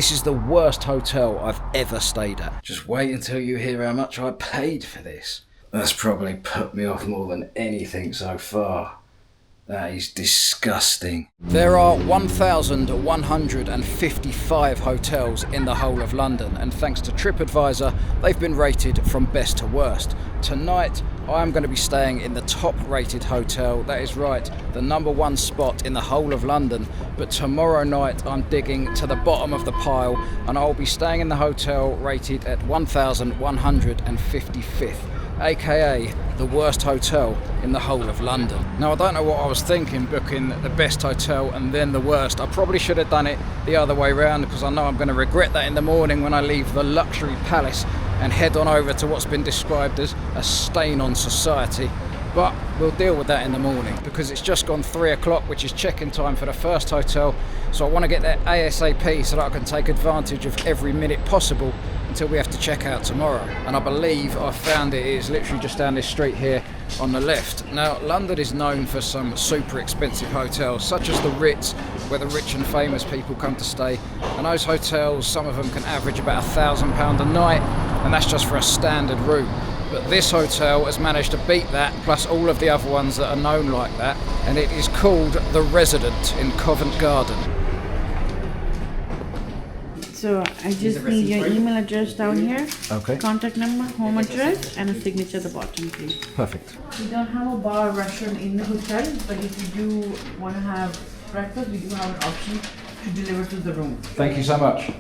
This is the worst hotel I've ever stayed at. Just wait until you hear how much I paid for this. That's probably put me off more than anything so far. That is disgusting. There are 1,155 hotels in the whole of London, and thanks to TripAdvisor, they've been rated from best to worst. Tonight, I'm going to be staying in the top-rated hotel. That is right, the #1 spot in the whole of London. But tomorrow night, I'm digging to the bottom of the pile, and I'll be staying in the hotel rated at 1,155th. aka the worst hotel in the whole of London. Now, I don't know what I was thinking booking the best hotel and then the worst. I probably should have done it the other way around, because I know I'm going to regret that in the morning when I leave the luxury palace and head on over to what's been described as a stain on society. But we'll deal with that in the morning, because it's just gone 3 o'clock, which is check-in time for the first hotel. So I want to get there ASAP so that I can take advantage of every minute possible until we have to check out tomorrow. And I believe I found it is literally just down this street here on the left. Now, London is known for some super expensive hotels, such as the Ritz, where the rich and famous people come to stay. And those hotels, some of them can average about £1,000 a night, and that's just for a standard room. But this hotel has managed to beat that, plus all of the other ones that are known like that, and it is called The Resident in Covent Garden. So I just need your email address down here, Okay. contact number, home address, and a signature at the bottom, please. Perfect. We don't have a bar or restaurant in the hotel, but if you do want to have breakfast, we do have an option to deliver to the room. Thank you so much.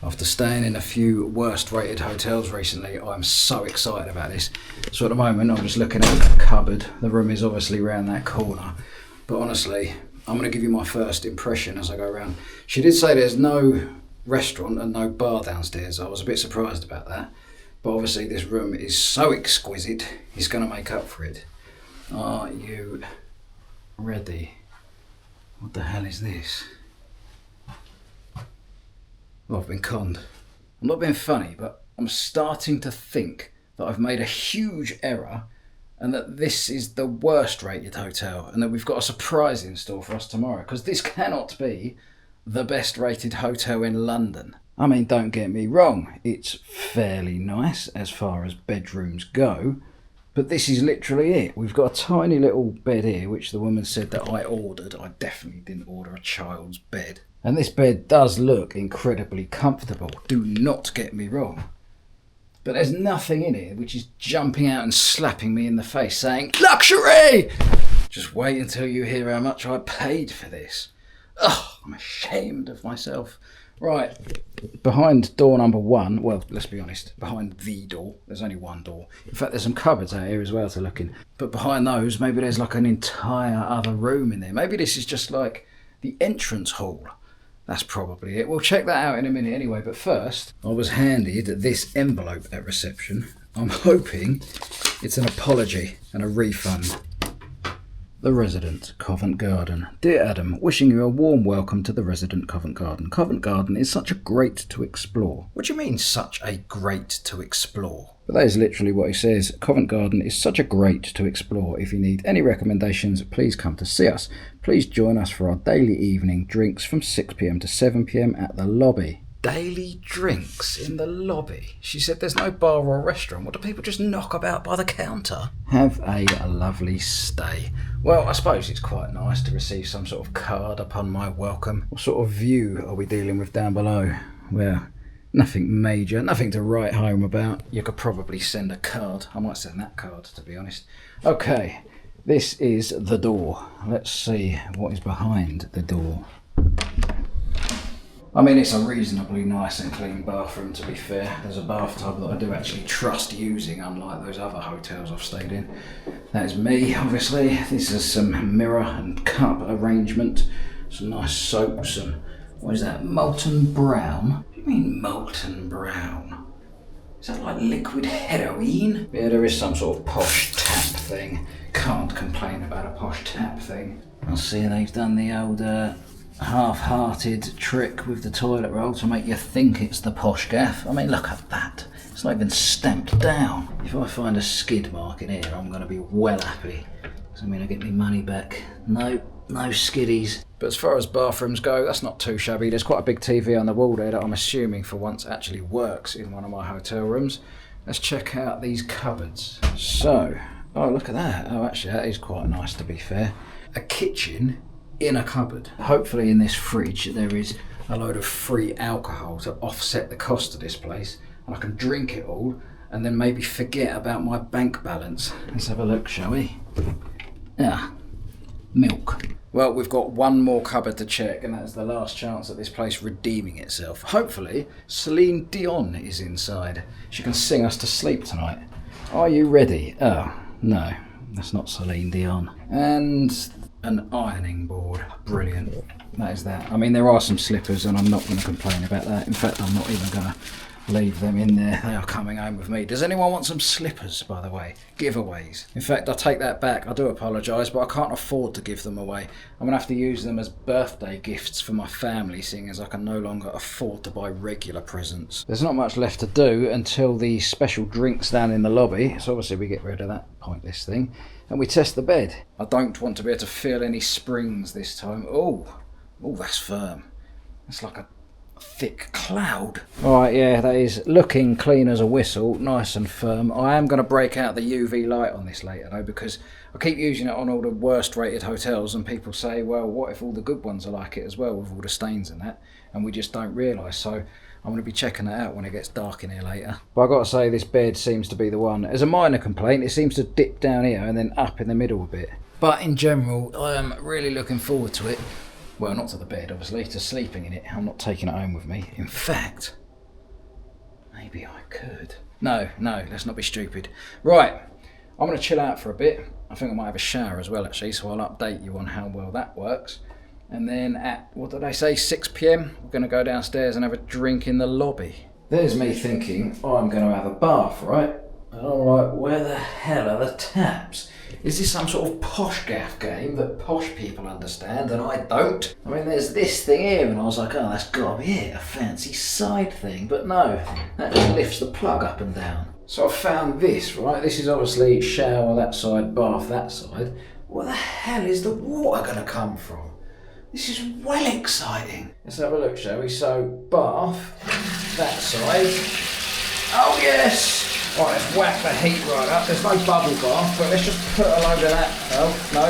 After staying in a few worst rated hotels recently, I'm so excited about this. So at the moment, I'm just looking at the cupboard. The room is obviously around that corner. But honestly, I'm going to give you my first impression as I go around. She did say there's no restaurant and no bar downstairs. I was a bit surprised about that. But obviously this room is so exquisite, it's going to make up for it. Are you ready? What the hell is this? Well, I've been conned. I'm not being funny, but I'm starting to think that I've made a huge error and that this is the worst rated hotel and that we've got a surprise in store for us tomorrow, because this cannot be the best rated hotel in London. I mean, don't get me wrong, it's fairly nice as far as bedrooms go, but this is literally it. We've got a tiny little bed here, which the woman said that I ordered. I definitely didn't order a child's bed. And this bed does look incredibly comfortable, do not get me wrong. But there's nothing in it which is jumping out and slapping me in the face saying, luxury! Just wait until you hear how much I paid for this. Ugh, I'm ashamed of myself. Right, behind door number 1, well, let's be honest, behind the door, there's only one door. In fact, there's some cupboards out here as well to look in. But behind those, maybe there's like an entire other room in there. Maybe this is just like the entrance hall. That's probably it. We'll check that out in a minute anyway, but first, I was handed this envelope at reception. I'm hoping it's an apology and a refund. The Resident, Covent Garden. Dear Adam, wishing you a warm welcome to the Resident, Covent Garden. Covent Garden is such a great to explore. What do you mean, such a great to explore? But that is literally what he says. Covent Garden is such a great to explore. If you need any recommendations, please come to see us. Please join us for our daily evening drinks from 6 p.m. to 7 p.m. at the lobby. Daily drinks in the lobby? She said there's no bar or restaurant. What, do people just knock about by the counter? Have a lovely stay. Well, I suppose it's quite nice to receive some sort of card upon my welcome. What sort of view are we dealing with down below? Well, nothing major, nothing to write home about. You could probably send a card. I might send that card, to be honest. Okay, this is the door. Let's see what is behind the door. I mean, it's a reasonably nice and clean bathroom, to be fair. There's a bathtub that I do actually trust using, unlike those other hotels I've stayed in. That is me, obviously. This is some mirror and cup arrangement. Some nice soap, some, what is that, molten brown? What do you mean molten brown? Is that like liquid heroin? Yeah, there is some sort of posh tap thing. Can't complain about a posh tap thing. I see they've done the old half-hearted trick with the toilet roll to make you think it's the posh gaff. I mean, look at that. It's not even stamped down. If I find a skid mark in here, I'm going to be well happy. Does that mean I get my money back? Nope. No skiddies. But as far as bathrooms go, that's not too shabby. There's quite a big TV on the wall there that I'm assuming for once actually works in one of my hotel rooms. Let's check out these cupboards. So, oh look at that. Oh, actually that is quite nice, to be fair. A kitchen in a cupboard. Hopefully in this fridge there is a load of free alcohol to offset the cost of this place, and I can drink it all and then maybe forget about my bank balance. Let's have a look, shall we? Yeah, milk. Well, we've got one more cupboard to check, and that's the last chance at this place redeeming itself. Hopefully Celine Dion is inside. She can sing us to sleep tonight. Are you ready? Oh, no, that's not Celine Dion. And an ironing board. Brilliant. That is that. I mean, there are some slippers, and I'm not going to complain about that. In fact, I'm not even going to leave them in there. They are coming home with me. Does anyone want some slippers, by the way? Giveaways. In fact, I take that back. I do apologise, but I can't afford to give them away. I'm going to have to use them as birthday gifts for my family, seeing as I can no longer afford to buy regular presents. There's not much left to do until the special drinks down in the lobby, so obviously we get rid of that pointless thing, and we test the bed. I don't want to be able to feel any springs this time. Oh, that's firm. It's like a thick cloud. Alright, yeah, that is looking clean as a whistle, nice and firm. I am going to break out the UV light on this later though, because I keep using it on all the worst rated hotels, and people say, well, what if all the good ones are like it as well, with all the stains and that, and we just don't realise. So I'm going to be checking that out when it gets dark in here later. But I've got to say, this bed seems to be the one. As a minor complaint, it seems to dip down here and then up in the middle a bit. But in general, I am really looking forward to it. Well, not to the bed, obviously, to sleeping in it. I'm not taking it home with me. In fact, maybe I could. No, let's not be stupid. Right, I'm going to chill out for a bit. I think I might have a shower as well, actually, so I'll update you on how well that works. And then at, what did I say, 6 PM, we're going to go downstairs and have a drink in the lobby. There's me thinking, oh, I'm going to have a bath, right? Alright, where the hell are the taps? Is this some sort of posh gaff game that posh people understand and I don't? I mean, there's this thing here, and I was like, oh, that's gotta be it, a fancy side thing. But no, that just lifts the plug up and down. So I found this, right? This is obviously shower that side, bath that side. Where the hell is the water gonna come from? This is well exciting. Let's have a look, shall we? So, bath, that side. Oh yes! Right, let's whack the heat right up. There's no bubble bath, but let's just put a load of that. Oh, no.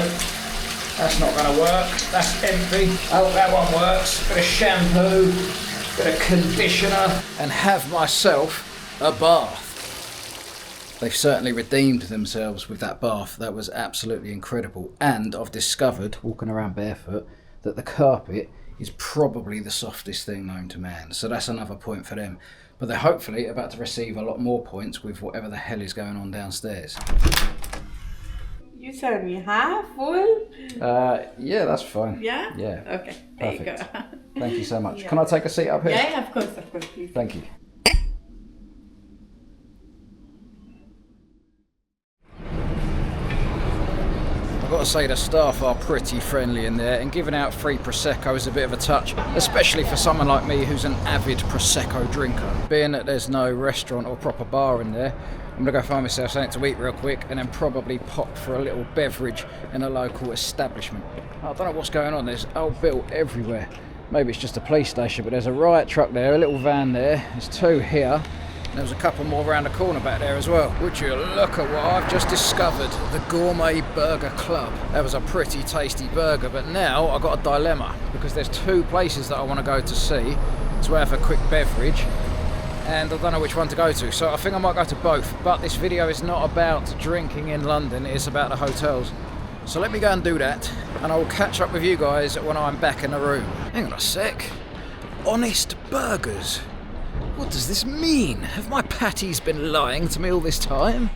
That's not going to work. That's empty. Oh, that one works. Bit of shampoo, bit of conditioner, and have myself a bath. They've certainly redeemed themselves with that bath. That was absolutely incredible. And I've discovered, walking around barefoot, that the carpet is probably the softest thing known to man. So that's another point for them. But they're hopefully about to receive a lot more points with whatever the hell is going on downstairs. You serve me half full? Yeah, that's fine. Yeah? Yeah. Okay, there you Perfect. go. Thank you so much. Yeah. Can I take a seat up here? Yeah, of course, please. Thank you. I've got to say the staff are pretty friendly in there, and giving out free Prosecco is a bit of a touch, especially for someone like me who's an avid Prosecco drinker. Being that there's no restaurant or proper bar in there, I'm going to go find myself something to eat real quick and then probably pop for a little beverage in a local establishment. I don't know what's going on, there's old built everywhere. Maybe it's just a police station, but there's a riot truck there, a little van there, there's two here. There's a couple more around the corner back there as well. Would you look at what I've just discovered, the Gourmet Burger Club. That was a pretty tasty burger, but now I've got a dilemma because there's two places that I want to go to see to have a quick beverage, and I don't know which one to go to, so I think I might go to both. But this video is not about drinking in London, it's about the hotels. So let me go and do that, and I'll catch up with you guys when I'm back in the room. Hang on a sec. Honest Burgers. What does this mean? Have my patties been lying to me all this time?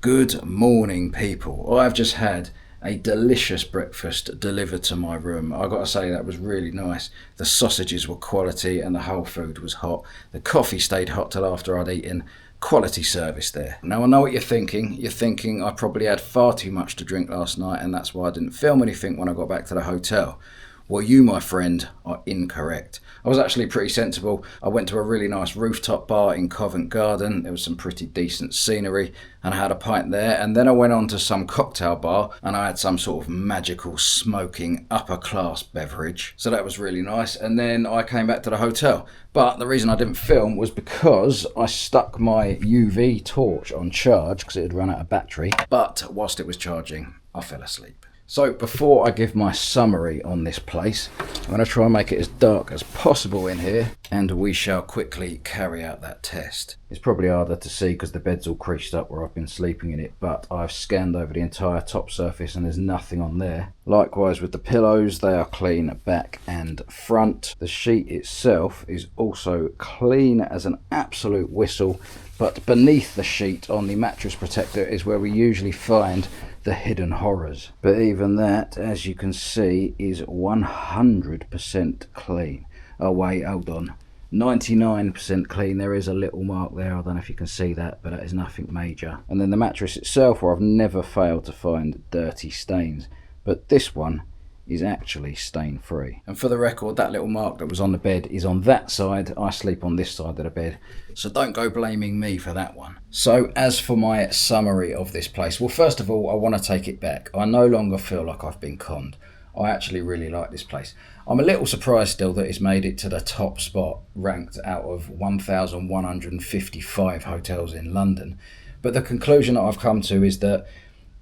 Good morning, people. I've just had a delicious breakfast delivered to my room. I got to say, that was really nice. The sausages were quality and the whole food was hot. The coffee stayed hot till after I'd eaten. Quality service there. Now I know what you're thinking. You're thinking I probably had far too much to drink last night and that's why I didn't film anything when I got back to the hotel. Well, you, my friend, are incorrect. I was actually pretty sensible. I went to a really nice rooftop bar in Covent Garden. There was some pretty decent scenery and I had a pint there. And then I went on to some cocktail bar and I had some sort of magical smoking upper class beverage. So that was really nice. And then I came back to the hotel. But the reason I didn't film was because I stuck my UV torch on charge because it had run out of battery. But whilst it was charging, I fell asleep. So before I give my summary on this place, I'm going to try and make it as dark as possible in here and we shall quickly carry out that test. It's probably harder to see because the bed's all creased up where I've been sleeping in it, but I've scanned over the entire top surface and there's nothing on there. Likewise with the pillows, they are clean back and front. The sheet itself is also clean as an absolute whistle, but beneath the sheet on the mattress protector is where we usually find the hidden horrors. But even that, as you can see, is 100% clean. Oh wait, hold on. 99% clean. There is a little mark there. I don't know if you can see that, but that is nothing major. And then the mattress itself, where I've never failed to find dirty stains. But this one is actually stain free. And for the record, that little mark that was on the bed is on that side. I sleep on this side of the bed, so don't go blaming me for that one. So as for my summary of this place, well, first of all, I want to take it back. I no longer feel like I've been conned. I actually really like this place. I'm a little surprised still that it's made it to the top spot, ranked out of 1,155 hotels in London. But the conclusion that I've come to is that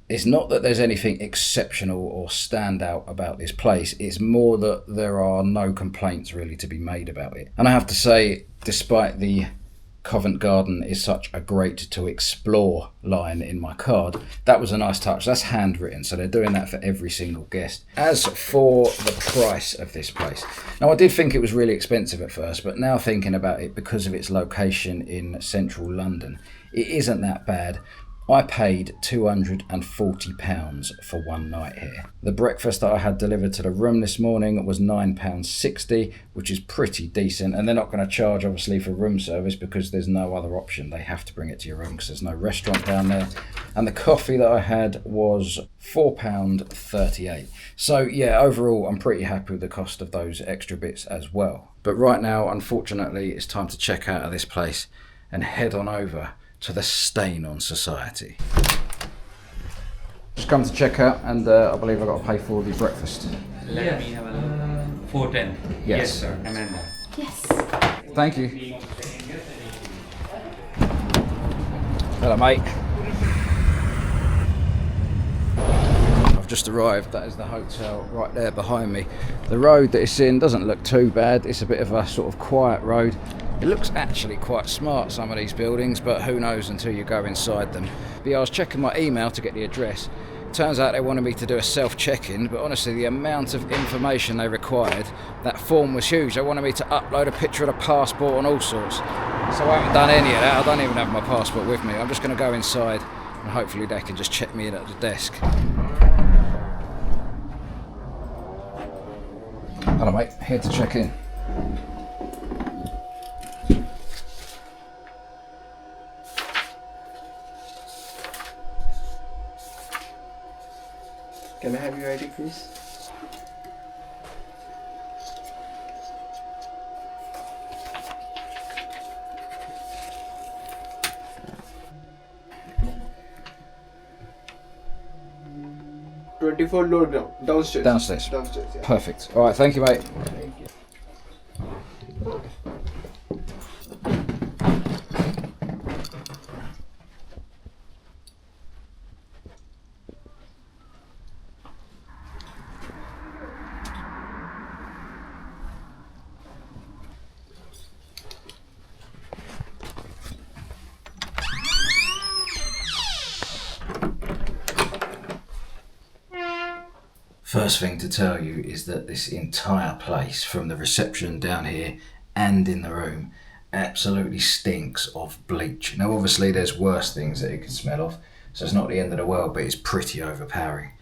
it's not that there's anything exceptional or standout about this place, it's more that there are no complaints really to be made about it. And I have to say, despite the Covent Garden is such a great to explore line in my card, that was a nice touch. That's handwritten, so they're doing that for every single guest. As for the price of this place, now I did think it was really expensive at first, but now thinking about it, because of its location in central London, it isn't that bad. I paid £240 for one night here. The breakfast that I had delivered to the room this morning was £9.60, which is pretty decent. And they're not going to charge, obviously, for room service because there's no other option. They have to bring it to your room because there's no restaurant down there. And the coffee that I had was £4.38. So, yeah, overall, I'm pretty happy with the cost of those extra bits as well. But right now, unfortunately, it's time to check out of this place and head on over to the Stain on Society. Just come to check out, and I believe I've got to pay for the breakfast. Let me have a look. 410. Yes, sir. Amanda. Yes. Thank you. Hello, mate. I've just arrived. That is the hotel right there behind me. The road that it's in doesn't look too bad. It's a bit of a sort of quiet road. It looks actually quite smart, some of these buildings, but who knows until you go inside them. But yeah, I was checking my email to get the address. Turns out they wanted me to do a self-check-in, but honestly, the amount of information they required, that form was huge. They wanted me to upload a picture of the passport and all sorts. So I haven't done any of that. I don't even have my passport with me. I'm just going to go inside and hopefully they can just check me in at the desk. Hello, mate. Here to check in. Can I have your ID, please? $24 lower downstairs. Downstairs. Downstairs, yeah. Perfect. All right, thank you, mate. Thank you. First thing to tell you is that this entire place, from the reception down here and in the room, absolutely stinks of bleach. Now obviously there's worse things that it can smell of, so it's not the end of the world, but it's pretty overpowering.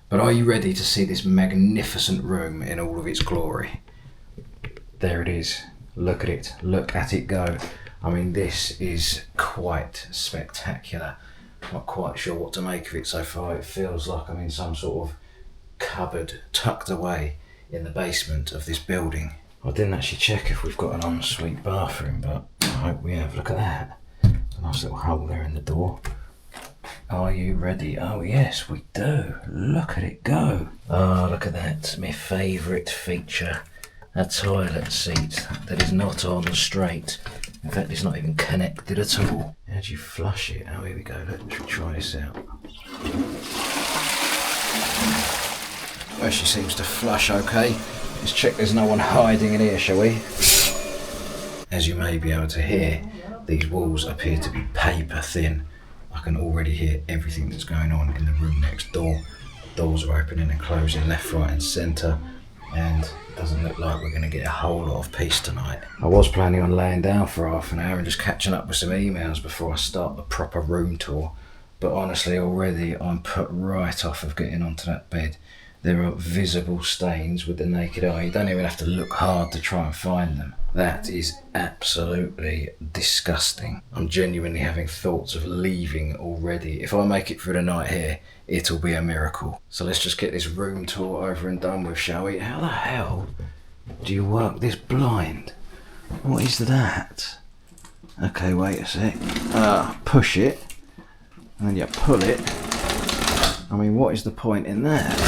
But are you ready to see this magnificent room in all of its glory? There it is. Look at it. Look at it go. I mean, this is quite spectacular. I'm not quite sure what to make of it so far. It feels like I'm in some sort of cupboard tucked away in the basement of this building. I didn't actually check if we've got an ensuite bathroom, but I hope we have. Look at that. A nice little hole there in the door. Are you ready? Oh yes, we do. Look at it go. Oh, look at that. My favourite feature. A toilet seat that is not on straight. In fact, it's not even connected at all. How do you flush it? Oh, here we go. Let's try this out. Well, she seems to flush okay. Let's check there's no one hiding in here, shall we? As you may be able to hear, these walls appear to be paper thin. I can already hear everything that's going on in the room next door. Doors are opening and closing left, right and centre, and it doesn't look like we're going to get a whole lot of peace tonight. I was planning on laying down for half an hour and just catching up with some emails before I start the proper room tour, but honestly already I'm put right off of getting onto that bed. There are visible stains with the naked eye. You don't even have to look hard to try and find them. That is absolutely disgusting. I'm genuinely having thoughts of leaving already. If I make it through the night here, it'll be a miracle. So let's just get this room tour over and done with, shall we? How the hell do you work this blind? What is that? Okay, wait a sec. Push it, and then you pull it. I mean, what is the point in that?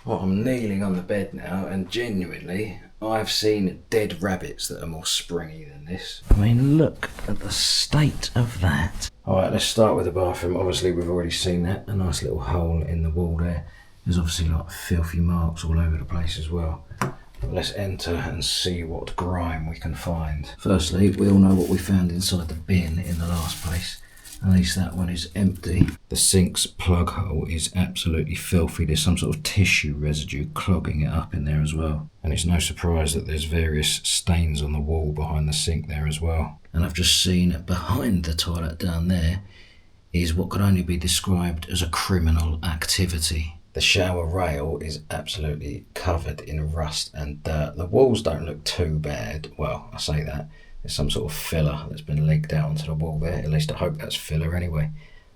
Well, I'm kneeling on the bed now, and genuinely, I've seen dead rabbits that are more springy than this. I mean, look at the state of that. Alright, let's start with the bathroom. Obviously, we've already seen that. A nice little hole in the wall there. There's obviously like filthy marks all over the place as well. But let's enter and see what grime we can find. Firstly, we all know what we found inside the bin in the last place. At least that one is empty. The sink's plug hole is absolutely filthy. There's some sort of tissue residue clogging it up in there as well. And it's no surprise that there's various stains on the wall behind the sink there as well. And I've just seen behind the toilet down there is what could only be described as a criminal activity. The shower rail is absolutely covered in rust and dirt. The walls don't look too bad. Well, I say that. There's some sort of filler that's been leaked out onto the wall there. At least I hope that's filler anyway.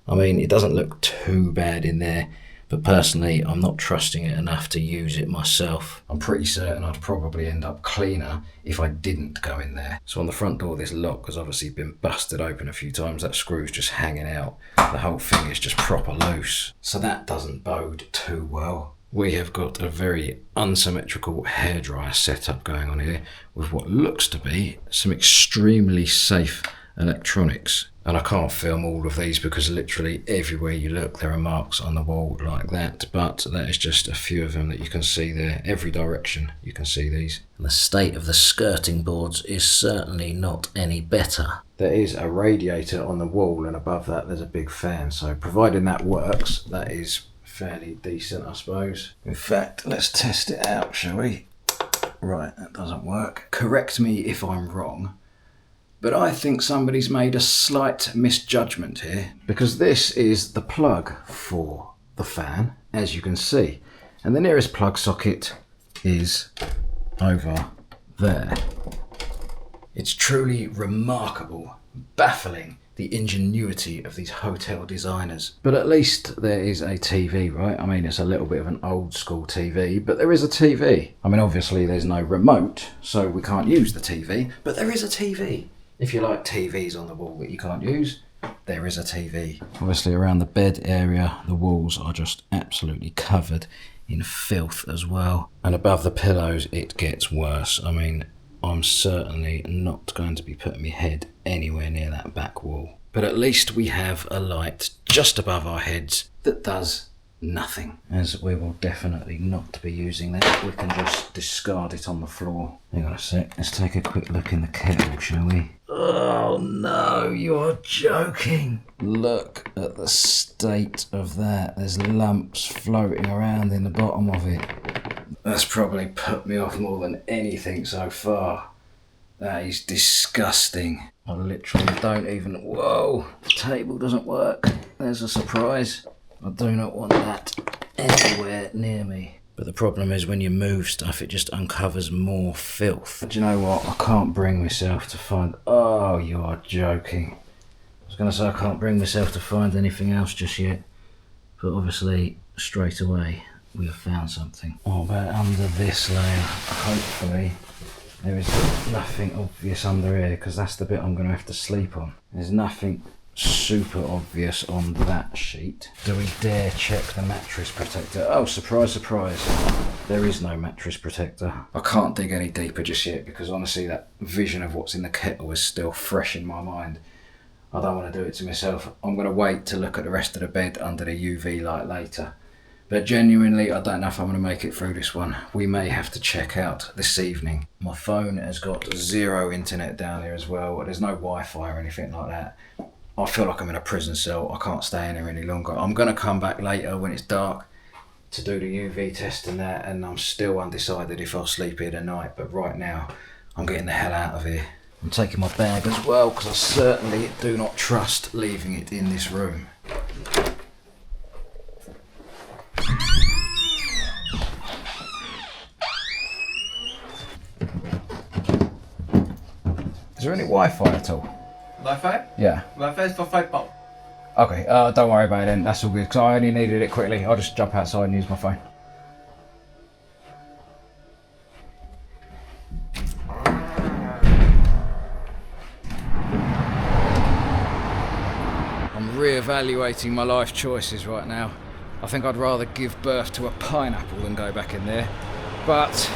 I mean, it doesn't look too bad in there, but personally, I'm not trusting it enough to use it myself. I'm pretty certain I'd probably end up cleaner if I didn't go in there. So on the front door, this lock has obviously been busted open a few times. That screw's just hanging out. The whole thing is just proper loose. So that doesn't bode too well. We have got a very unsymmetrical hairdryer setup going on here with what looks to be some extremely safe electronics. And I can't film all of these because literally everywhere you look there are marks on the wall like that, but that is just a few of them that you can see there. Every direction you can see these. And the state of the skirting boards is certainly not any better. There is a radiator on the wall and above that there's a big fan, so providing that works, that is fairly decent, I suppose. In fact, let's test it out, shall we? Right, that doesn't work. Correct me if I'm wrong, but I think somebody's made a slight misjudgment here, because this is the plug for the fan, as you can see, and the nearest plug socket is over there. It's truly remarkable, baffling, the ingenuity of these hotel designers. But at least there is a TV, right? I mean, it's a little bit of an old school TV, but there is a TV. I mean, obviously there's no remote, so we can't use the TV, but there is a TV. If you like TVs on the wall that you can't use, there is a TV. Obviously around the bed area, the walls are just absolutely covered in filth as well. And above the pillows, it gets worse. I mean, I'm certainly not going to be putting my head anywhere near that back wall. But at least we have a light just above our heads that does nothing, as we will definitely not be using that. We can just discard it on the floor. Hang on a sec, let's take a quick look in the kettle, shall we? Oh no, you're joking. Look at the state of that. There's lumps floating around in the bottom of it. That's probably put me off more than anything so far. That is disgusting. I literally don't even... Whoa, the table doesn't work. There's a surprise. I do not want that anywhere near me. But the problem is when you move stuff, it just uncovers more filth. But you know what? I can't bring myself to find... Oh, you are joking. I was going to say I can't bring myself to find anything else just yet. But obviously, straight away, we have found something. What about under this layer? Hopefully there is nothing obvious under here, because that's the bit I'm going to have to sleep on. There's nothing super obvious on that sheet. Do we dare check the mattress protector? Oh, surprise, surprise. There is no mattress protector. I can't dig any deeper just yet, because honestly that vision of what's in the kettle is still fresh in my mind. I don't want to do it to myself. I'm going to wait to look at the rest of the bed under the UV light later. But genuinely, I don't know if I'm going to make it through this one. We may have to check out this evening. My phone has got zero internet down here as well. There's no Wi-Fi or anything like that. I feel like I'm in a prison cell. I can't stay in here any longer. I'm going to come back later when it's dark to do the UV test and that, and I'm still undecided if I'll sleep here tonight. But right now, I'm getting the hell out of here. I'm taking my bag as well, because I certainly do not trust leaving it in this room. Is there any Wi-Fi at all? Wi-Fi? Yeah. Wi-Fi is for £5. Okay, don't worry about it then. That's all good, because I only needed it quickly. I'll just jump outside and use my phone. I'm re-evaluating my life choices right now. I think I'd rather give birth to a pineapple than go back in there. But,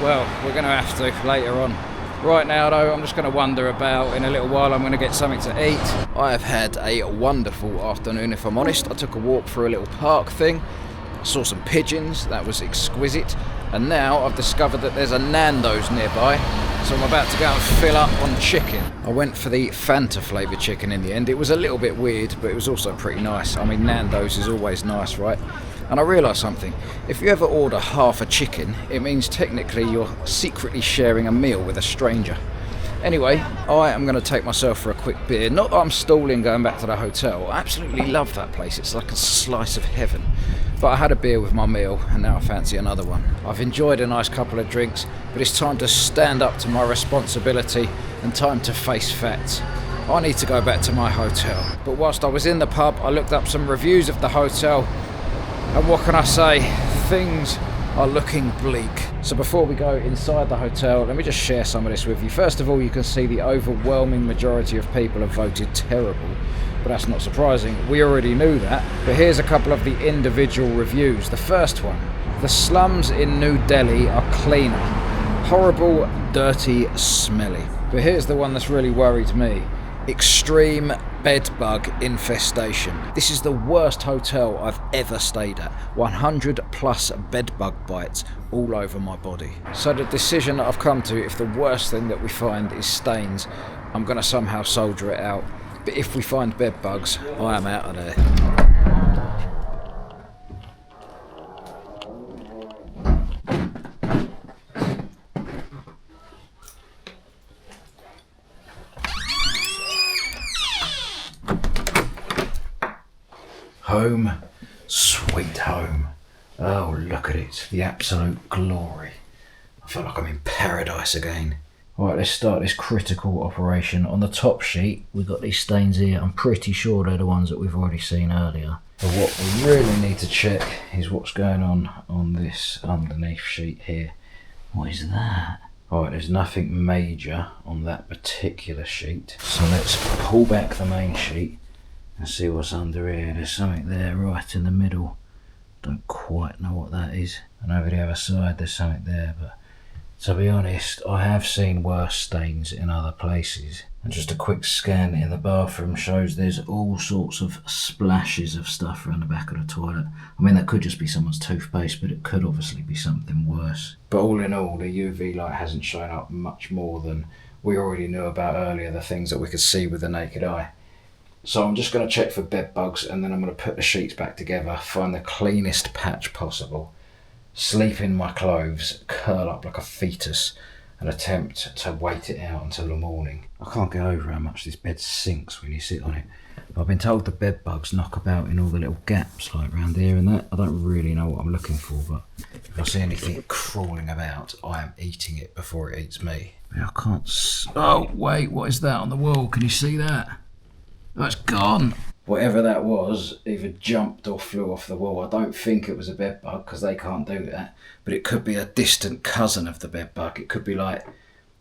well, we're going to have to later on. Right now though, I'm just going to wander about. In a little while I'm going to get something to eat. I have had a wonderful afternoon, if I'm honest. I took a walk through a little park thing. I saw some pigeons, that was exquisite. And now I've discovered that there's a Nando's nearby, so I'm about to go and fill up on chicken. I went for the Fanta flavoured chicken in the end. It was a little bit weird, but it was also pretty nice. I mean, Nando's is always nice, right? And I realised something. If you ever order half a chicken, it means technically you're secretly sharing a meal with a stranger. Anyway, I am going to take myself for a quick beer. Not that I'm stalling going back to the hotel. I absolutely love that place. It's like a slice of heaven. But I had a beer with my meal, and now I fancy another one. I've enjoyed a nice couple of drinks, but it's time to stand up to my responsibility and time to face facts. I need to go back to my hotel. But whilst I was in the pub, I looked up some reviews of the hotel. And what can I say? Things are looking bleak. So before we go inside the hotel, let me just share some of this with you. First of all, you can see the overwhelming majority of people have voted terrible. But that's not surprising. We already knew that. But here's a couple of the individual reviews. The first one. The slums in New Delhi are cleaner. Horrible, dirty, smelly. But here's the one that's really worried me. Extreme bedbug infestation. This is the worst hotel I've ever stayed at. 100 plus bedbug bites all over my body. So the decision that I've come to, if the worst thing that we find is stains, I'm going to somehow soldier it out. But if we find bedbugs, I am out of there. Home, sweet home. Oh, look at it, the absolute glory. I feel like I'm in paradise again. Right, let's start this critical operation. On the top sheet, we've got these stains here. I'm pretty sure they're the ones that we've already seen earlier. But what we really need to check is what's going on this underneath sheet here. What is that? Right, there's nothing major on that particular sheet. So let's pull back the main sheet and see what's under here. There's something there right in the middle. Don't quite know what that is. And over the other side there's something there, but to be honest, I have seen worse stains in other places. And just a quick scan in the bathroom shows there's all sorts of splashes of stuff around the back of the toilet. I mean, that could just be someone's toothpaste, but it could obviously be something worse. But all in all, the UV light hasn't shown up much more than we already knew about earlier, the things that we could see with the naked eye. So I'm just going to check for bed bugs, and then I'm going to put the sheets back together, find the cleanest patch possible, sleep in my clothes, curl up like a fetus, and attempt to wait it out until the morning. I can't get over how much this bed sinks when you sit on it. I've been told the bed bugs knock about in all the little gaps like around here and that. I don't really know what I'm looking for, but if I see anything crawling about, I am eating it before it eats me. I can't... Oh, wait, what is that on the wall? Can you see that? Oh, it's gone. Whatever that was either jumped or flew off the wall. I don't think it was a bed bug because they can't do that, but it could be a distant cousin of the bed bug. It could be like,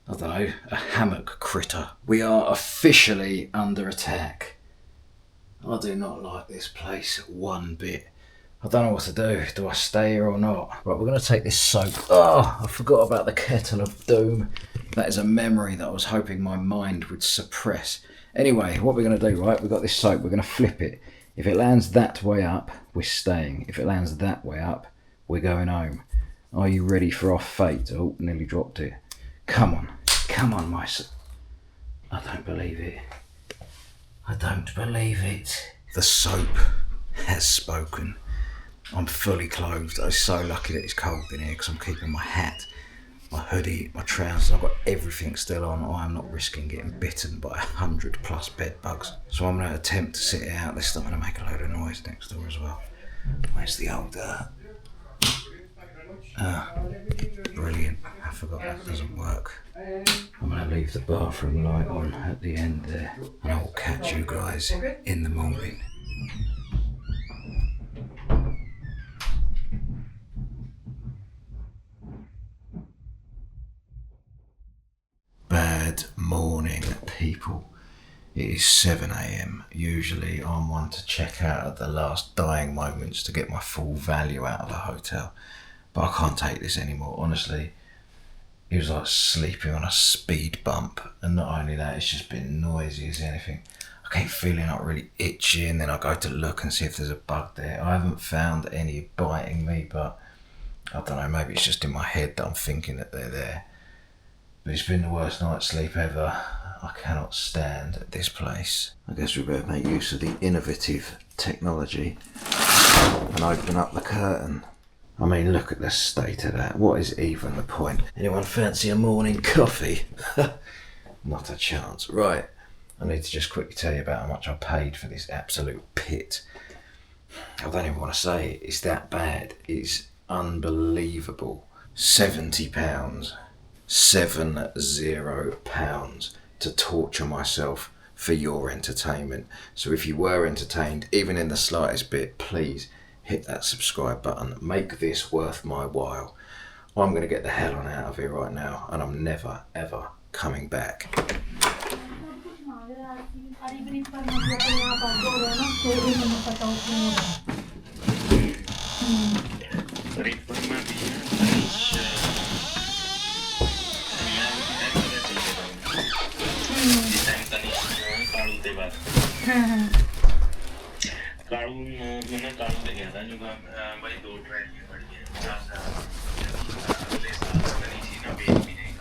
I don't know, a hammock critter. We are officially under attack. I do not like this place one bit. I don't know what to do. Do I stay here or not? Right, we're going to take this soap. Oh, I forgot about the kettle of doom. That is a memory that I was hoping my mind would suppress. Anyway, what we're going to do, right, we've got this soap. We're going to flip it. If it lands that way up, we're staying. If it lands that way up, we're going home. Are you ready for our fate? Oh, nearly dropped it. Come on. Come on, my son. I don't believe it. I don't believe it. The soap has spoken. I'm fully clothed. I'm so lucky that it's cold in here because I'm keeping my hat, my hoodie, my trousers. I've got everything still on. I am not risking getting bitten by 100+ bed bugs. So I'm going to attempt to sit it out. They're starting to make a load of noise next door as well. Where's the old... brilliant. I forgot that doesn't work. I'm going to leave the bathroom light on at the end there. And I'll catch you guys in the morning. Bad morning, people. It is 7 AM. Usually I'm one to check out at the last dying moments to get my full value out of a hotel. But I can't take this anymore, honestly. It was like sleeping on a speed bump. And not only that, it's just been noisy as anything. I keep feeling like really itchy and then I go to look and see if there's a bug there. I haven't found any biting me, but I don't know, maybe it's just in my head that I'm thinking that they're there. But it's been the worst night's sleep ever. I cannot stand this place. I guess we better make use of the innovative technology and open up the curtain. I mean, look at the state of that. What is even the point? Anyone fancy a morning coffee? Not a chance. Right, I need to just quickly tell you about how much I paid for this absolute pit. I don't even want to say it. It's that bad. It's unbelievable. £70. £70 to torture myself for your entertainment. So if you were entertained, even in the slightest bit, please hit that subscribe button. Make this worth my while. I'm going to get the hell on out of here right now, and I'm never, ever coming back. Kalu मैंने कालू से गया था जो भाई 2 train पड़ गया